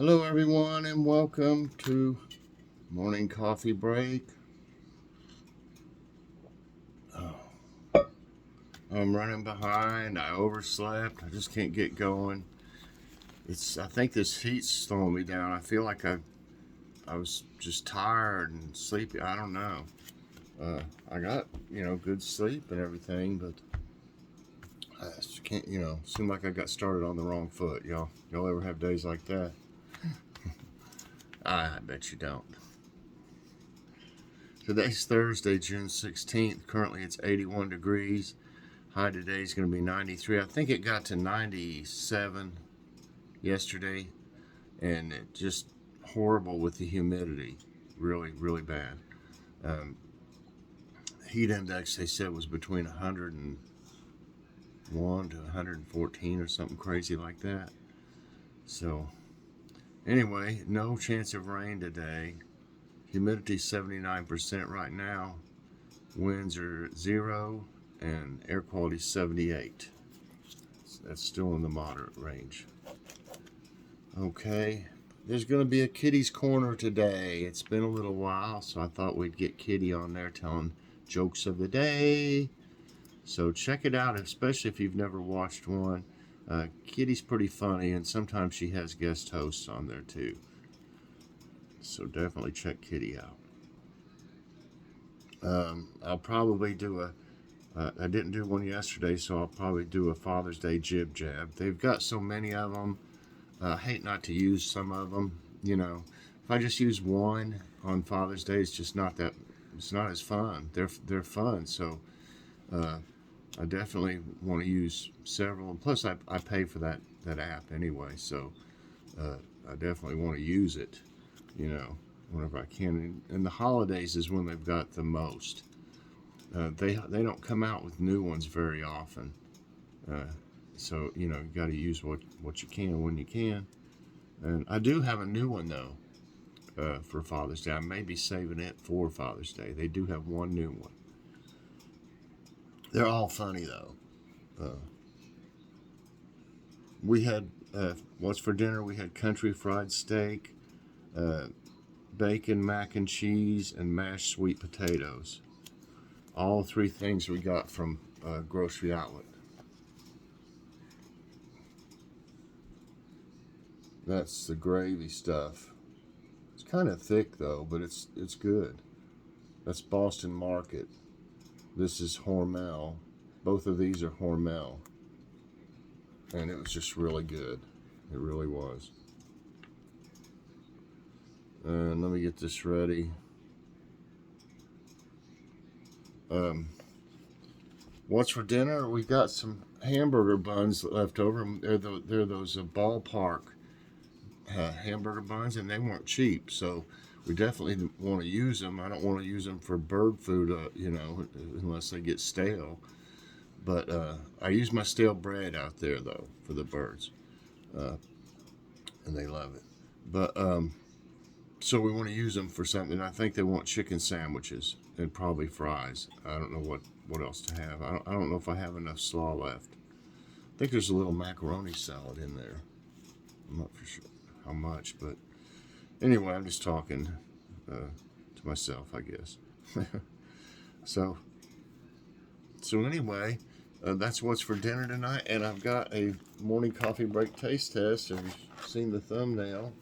Hello everyone and welcome to morning coffee break. I'm running behind. I overslept. I just can't get going. I think this heat's slowing me down. I feel like I was just tired and sleepy. I don't know. I got, good sleep and everything, but I just can't, seem like I got started on the wrong foot. Y'all ever have days like that? I bet you don't. Today's Thursday, June 16th. Currently it's 81 degrees. High today is going to be 93. I think it got to 97 yesterday, and it just horrible with the humidity. Really, really bad. Heat index, they said, was between 101 to 114 or something crazy like that. So, anyway, no chance of rain today. Humidity 79% right now. Winds are 0 and air quality 78. That's still in the moderate range. Okay, there's going to be a Kitty's Corner today. It's been a little while, so I thought we'd get Kitty on there telling jokes of the day. So check it out, especially if you've never watched one. Kitty's pretty funny, and sometimes she has guest hosts on there too. So definitely check Kitty out. I'll probably do I didn't do one yesterday, so I'll probably do a Father's Day jib jab. They've got so many of them. I hate not to use some of them. If I just use one on Father's Day, it's just not as fun. They're fun, so I definitely want to use several. And plus, I pay for that app anyway, so I definitely want to use it. Whenever I can. And the holidays is when they've got the most. They don't come out with new ones very often. So, you got to use what you can when you can. And I do have a new one, though, for Father's Day. I may be saving it for Father's Day. They do have one new one. They're all funny, though. We had, what's for dinner? We had country fried steak, bacon, mac and cheese, and mashed sweet potatoes. All three things we got from Grocery Outlet. That's the gravy stuff. It's kind of thick though, but it's good. That's Boston Market. This is Hormel. Both of these are Hormel. And it was just really good. It really was. And let me get this ready. What's for dinner? We got some hamburger buns left over. They're those ballpark hamburger buns, and they weren't cheap, so we definitely want to use them. I don't want to use them for bird food, unless they get stale. But I use my stale bread out there though for the birds, and they love it. But so we want to use them for something. I think they want chicken sandwiches and probably fries. I don't know what else to have. I don't know if I have enough slaw left. I think there's a little macaroni salad in there. I'm not for sure how much, but anyway, I'm just talking to myself, I guess. So anyway, that's what's for dinner tonight, and I've got a morning coffee break taste test. Have you seen the thumbnail?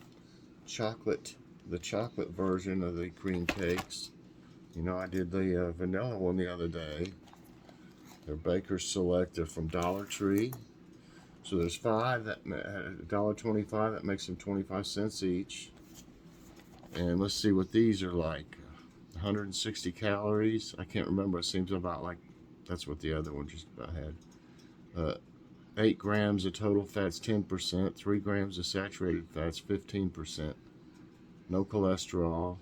The chocolate version of the cream cakes. I did the vanilla one the other day. They're Baker's Select. They're from Dollar Tree. So there's 5 that $1.25. That makes them 25 cents each. And let's see what these are like. 160 calories. I can't remember. It seems about like that's what the other one just about had. 8 grams of total fats, 10%. 3 grams of saturated fats, 15%. No cholesterol.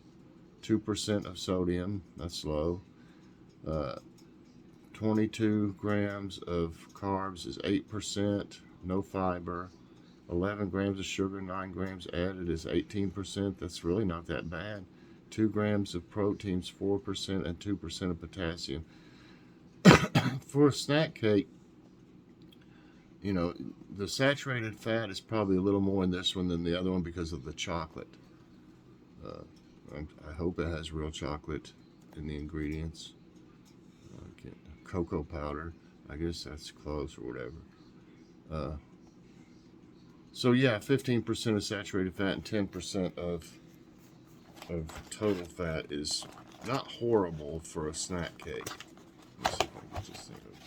2% of sodium. That's low. 22 grams of carbs is 8%. No fiber. 11 grams of sugar, 9 grams added is 18%. That's really not that bad. 2 grams of proteins, 4%, and 2% of potassium. For a snack cake, You know, the saturated fat is probably a little more in this one than the other one because of the chocolate. Uh, I hope it has real chocolate in the ingredients. Cocoa powder. I guess that's close or whatever. So yeah, 15% of saturated fat and 10% of total fat is not horrible for a snack cake. Let me see if I can get this thing open.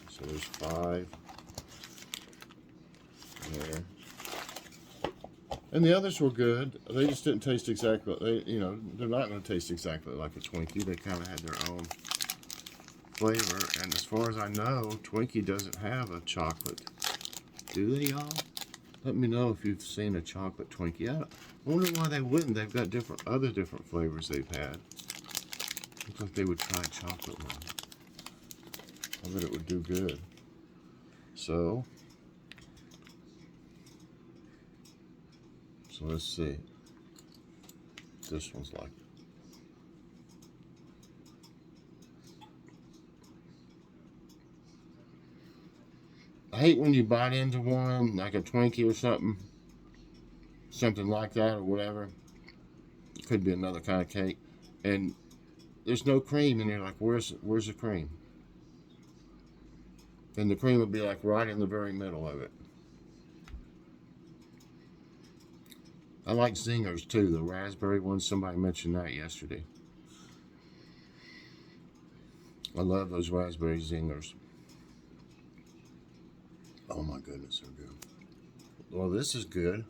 So there's 5 there. And the others were good. They just didn't taste exactly, they're not going to taste exactly like a Twinkie. They kind of had their own flavor. And as far as I know, Twinkie doesn't have a chocolate. Do they, y'all? Let me know if you've seen a chocolate Twinkie. I wonder why they wouldn't. They've got other different flavors they've had. Looks like they would try a chocolate one. I bet it would do good. So let's see. This one's like. I hate when you bite into one, like a Twinkie or something like that or whatever. It could be another kind of cake. And there's no cream, and you're like, where's the cream? And the cream would be like right in the very middle of it. I like Zingers too, the raspberry ones. Somebody mentioned that yesterday. I love those raspberry Zingers. Oh my goodness, they're good. Well, this is good.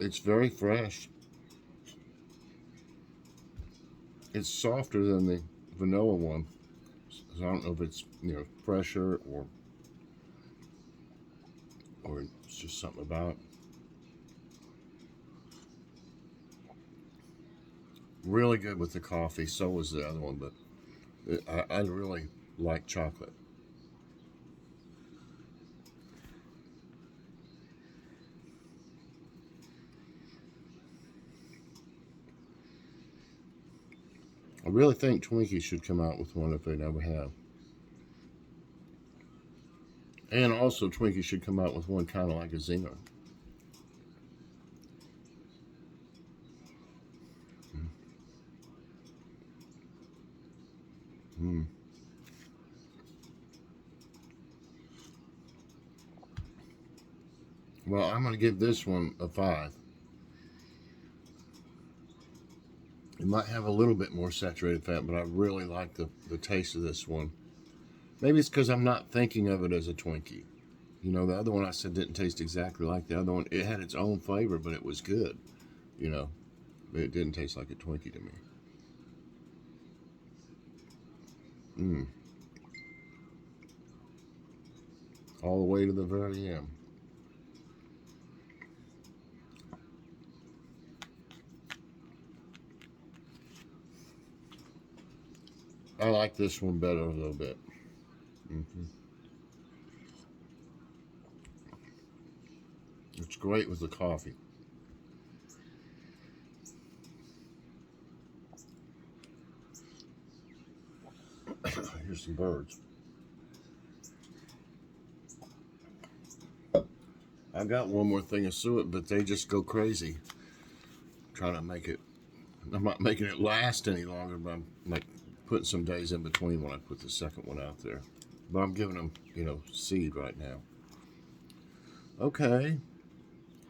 It's very fresh. It's softer than the vanilla one. So I don't know if it's fresher or it's just something about it. Really good with the coffee. So was the other one, but I really like chocolate. I really think Twinkie should come out with one if they never have. And also Twinkie should come out with one kind of like a Zinger. Mm. Well, I'm going to give this one a 5. It might have a little bit more saturated fat, but I really like the taste of this one. Maybe it's because I'm not thinking of it as a Twinkie. The other one I said didn't taste exactly like the other one. It had its own flavor, but it was good. But it didn't taste like a Twinkie to me. Mm. All the way to the very end. I like this one better a little bit. Mm-hmm. It's great with the coffee. Here's some birds. I got one more thing of suet, but they just go crazy trying to make it. I'm not making it last any longer, but I'm like putting some days in between when I put the second one out there. But I'm giving them, seed right now. Okay.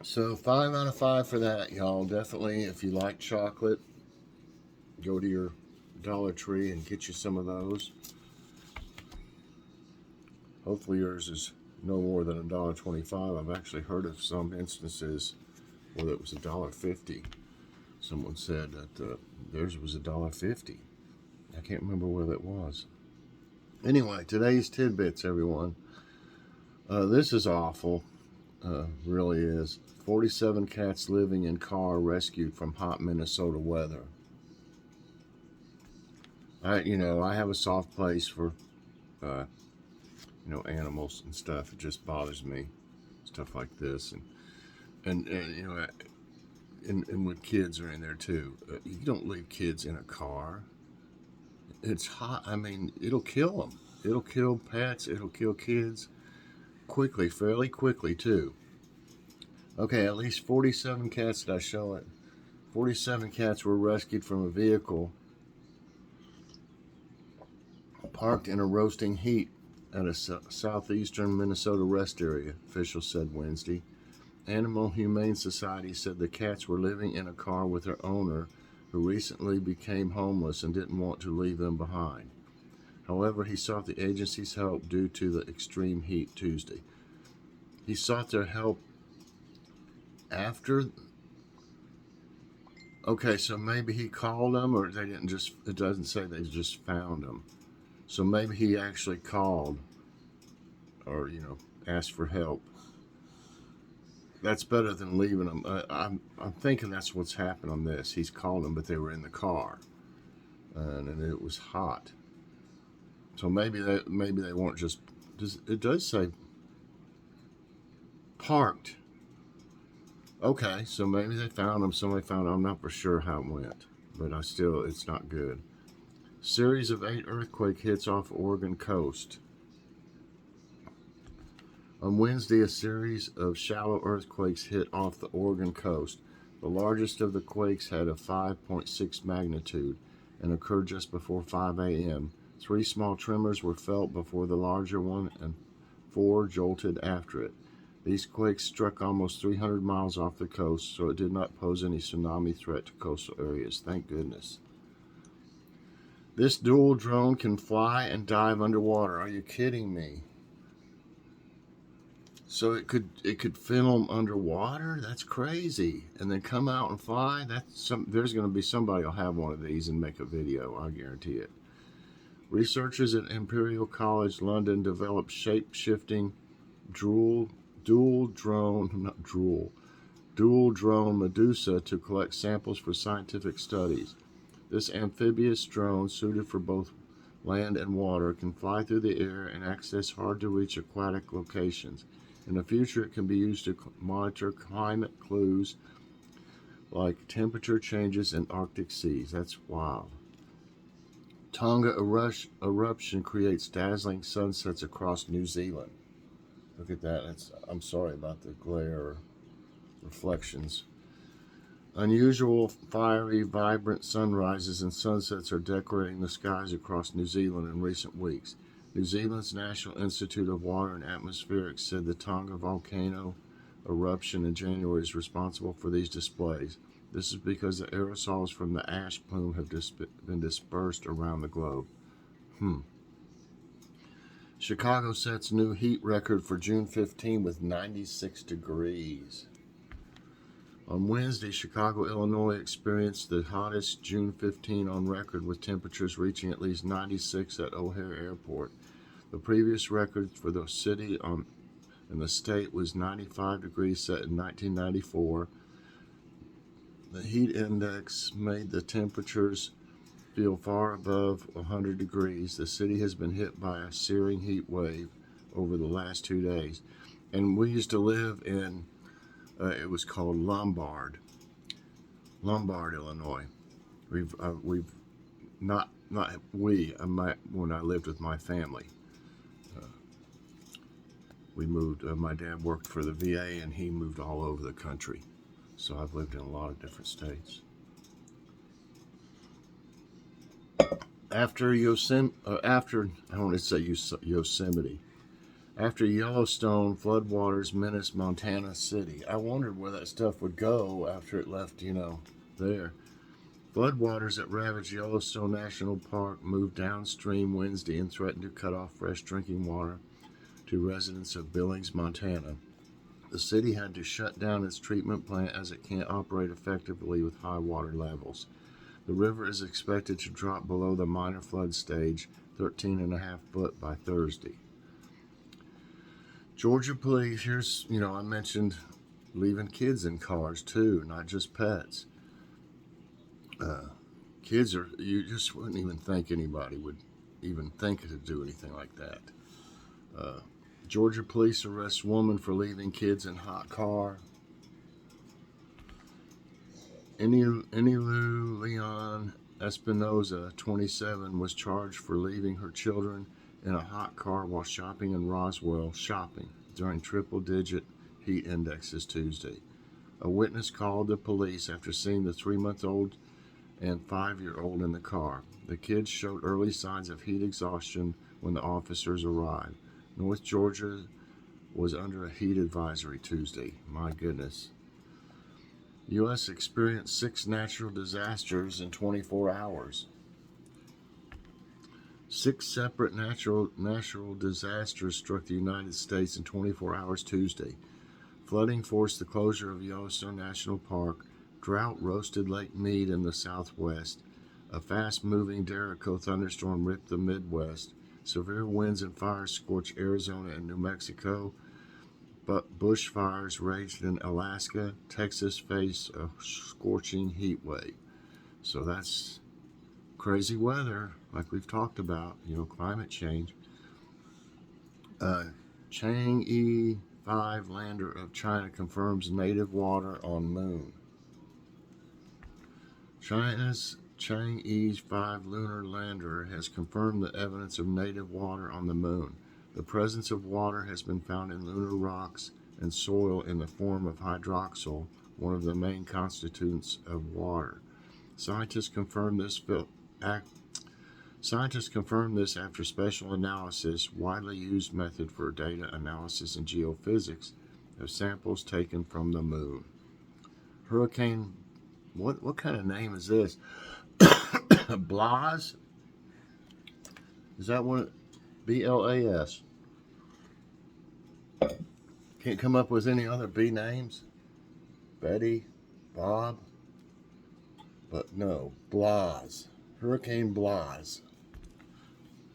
So 5 out of 5 for that, y'all. Definitely, if you like chocolate, go to your Dollar Tree and get you some of those. Hopefully yours is no more than $1.25. I've actually heard of some instances where it was $1.50. Someone said that theirs was $1.50. I can't remember where that was. Anyway, today's tidbits, everyone. This is awful. Really is. 47 cats living in car rescued from hot Minnesota weather. I have a soft place for, animals and stuff. It just bothers me, stuff like this, and when kids are in there too. You don't leave kids in a car. it's hot. I mean, it'll kill them. It'll kill pets. It'll kill kids quickly, fairly quickly too. Okay, at least 47 cats, did I show it? 47 cats were rescued from a vehicle parked in a roasting heat at a southeastern Minnesota rest area, officials said Wednesday. Animal Humane Society said the cats were living in a car with their owner, who recently became homeless and didn't want to leave them behind. However, he sought the agency's help due to the extreme heat Tuesday. He sought their help after. Okay, so maybe he called them, or they didn't just, it doesn't say they just found them. So maybe he actually called or, asked for help. That's better than leaving them. I'm thinking that's what's happened on this. He's called them, but they were in the car, and it was hot. So maybe they weren't just. It does say parked. Okay, so maybe they found them. Somebody found them. I'm not for sure how it went, but it's not good. Series of 8 earthquake hits off Oregon coast. On Wednesday, a series of shallow earthquakes hit off the Oregon coast. The largest of the quakes had a 5.6 magnitude and occurred just before 5 a.m. 3 small tremors were felt before the larger one, and 4 jolted after it. These quakes struck almost 300 miles off the coast, so it did not pose any tsunami threat to coastal areas. Thank goodness. This dual drone can fly and dive underwater. Are you kidding me? So it could film underwater? That's crazy. And then come out and fly? There's going to be somebody will have one of these and make a video. I guarantee it. Researchers at Imperial College London developed shape-shifting dual drone Medusa to collect samples for scientific studies. This amphibious drone, suited for both land and water, can fly through the air and access hard-to-reach aquatic locations. In the future, it can be used to monitor climate clues like temperature changes in Arctic seas. That's wild. Tonga eruption creates dazzling sunsets across New Zealand. Look at that. I'm sorry about the glare reflections. Unusual, fiery, vibrant sunrises and sunsets are decorating the skies across New Zealand in recent weeks. New Zealand's National Institute of Water and Atmospherics said the Tonga volcano eruption in January is responsible for these displays. This is because the aerosols from the ash plume have been dispersed around the globe. Chicago sets new heat record for June 15 with 96 degrees. On Wednesday, Chicago, Illinois experienced the hottest June 15 on record, with temperatures reaching at least 96 at O'Hare Airport. The previous record for the city in the state was 95 degrees, set in 1994. The heat index made the temperatures feel far above 100 degrees. The city has been hit by a searing heat wave over the last 2 days. And we used to live in, it was called Lombard, Illinois. When I lived with my family. We moved, my dad worked for the VA and he moved all over the country. So I've lived in a lot of different states. After Yosemite, after Yellowstone floodwaters menaced Montana City. I wondered where that stuff would go after it left, there. Floodwaters that ravaged Yellowstone National Park moved downstream Wednesday and threatened to cut off fresh drinking water to residents of Billings, Montana. The city had to shut down its treatment plant as it can't operate effectively with high water levels. The river is expected to drop below the minor flood stage, 13.5 foot by Thursday. Georgia police, I mentioned leaving kids in cars too, not just pets. Kids you just wouldn't even think anybody would even think to do anything like that. Georgia police arrest woman for leaving kids in hot car. Enilu Leon Espinoza, 27, was charged for leaving her children in a hot car while shopping in Roswell during triple-digit heat indexes Tuesday. A witness called the police after seeing the 3-month-old and 5-year-old in the car. The kids showed early signs of heat exhaustion when the officers arrived. North Georgia was under a heat advisory Tuesday. My goodness. U.S. experienced 6 natural disasters in 24 hours. 6 separate natural disasters struck the United States in 24 hours Tuesday. Flooding forced the closure of Yellowstone National Park. Drought roasted Lake Mead in the southwest. A fast-moving Derico thunderstorm ripped the Midwest. Severe winds and fires scorched Arizona and New Mexico. But bushfires raged in Alaska. Texas faced a scorching heat wave. So that's crazy weather, like we've talked about, climate change. Chang'e 5 lander of China confirms native water on moon. China's Chang'e 5 lunar lander has confirmed the evidence of native water on the moon. The presence of water has been found in lunar rocks and soil in the form of hydroxyl, one of the main constituents of water. Scientists confirmed this after special analysis, widely used method for data analysis in geophysics, of samples taken from the moon. Hurricane, what kind of name is this? Blize? Is that what? B-L-A-S. Can't come up with any other B names? Betty, Bob, but no, Blize. Hurricane Blize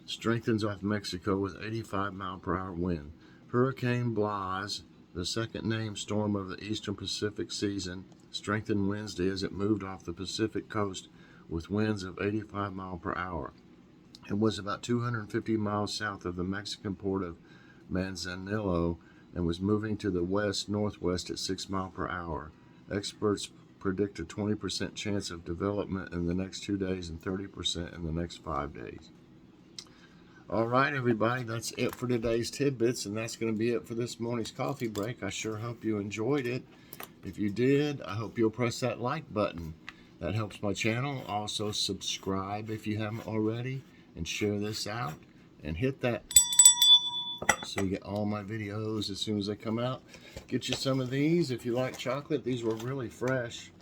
strengthens off Mexico with 85-mile-per-hour wind. Hurricane Blize, the second named storm of the eastern Pacific season, strengthened Wednesday as it moved off the Pacific coast with winds of 85 miles per hour. It was about 250 miles south of the Mexican port of Manzanillo and was moving to the west-northwest at 6 miles per hour. Experts predict a 20% chance of development in the next 2 days and 30% in the next 5 days. All right, everybody, that's it for today's tidbits, and that's going to be it for this morning's coffee break. I sure hope you enjoyed it. If you did, I hope you'll press that like button. That helps my channel. Also, subscribe if you haven't already, and share this out, and hit that so you get all my videos as soon as they come out. Get you some of these if you like chocolate. These were really fresh.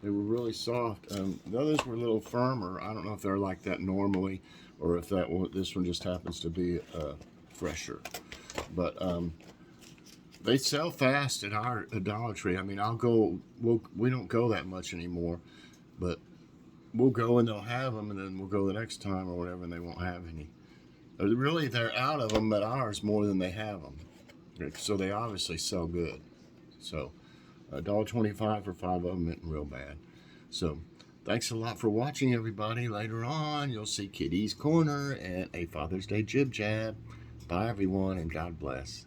They were really soft. The others were a little firmer. I don't know if they're like that normally, or if this one just happens to be fresher. But they sell fast at our Dollar Tree. I mean, we don't go that much anymore, but we'll go and they'll have them, and then we'll go the next time or whatever, and they won't have any. Really, they're out of them at ours more than they have them. So they obviously sell good. So $1.25 for 5 of them isn't real bad. So thanks a lot for watching, everybody. Later on, you'll see Kitty's Corner and a Father's Day Jib Jab. Bye, everyone, and God bless.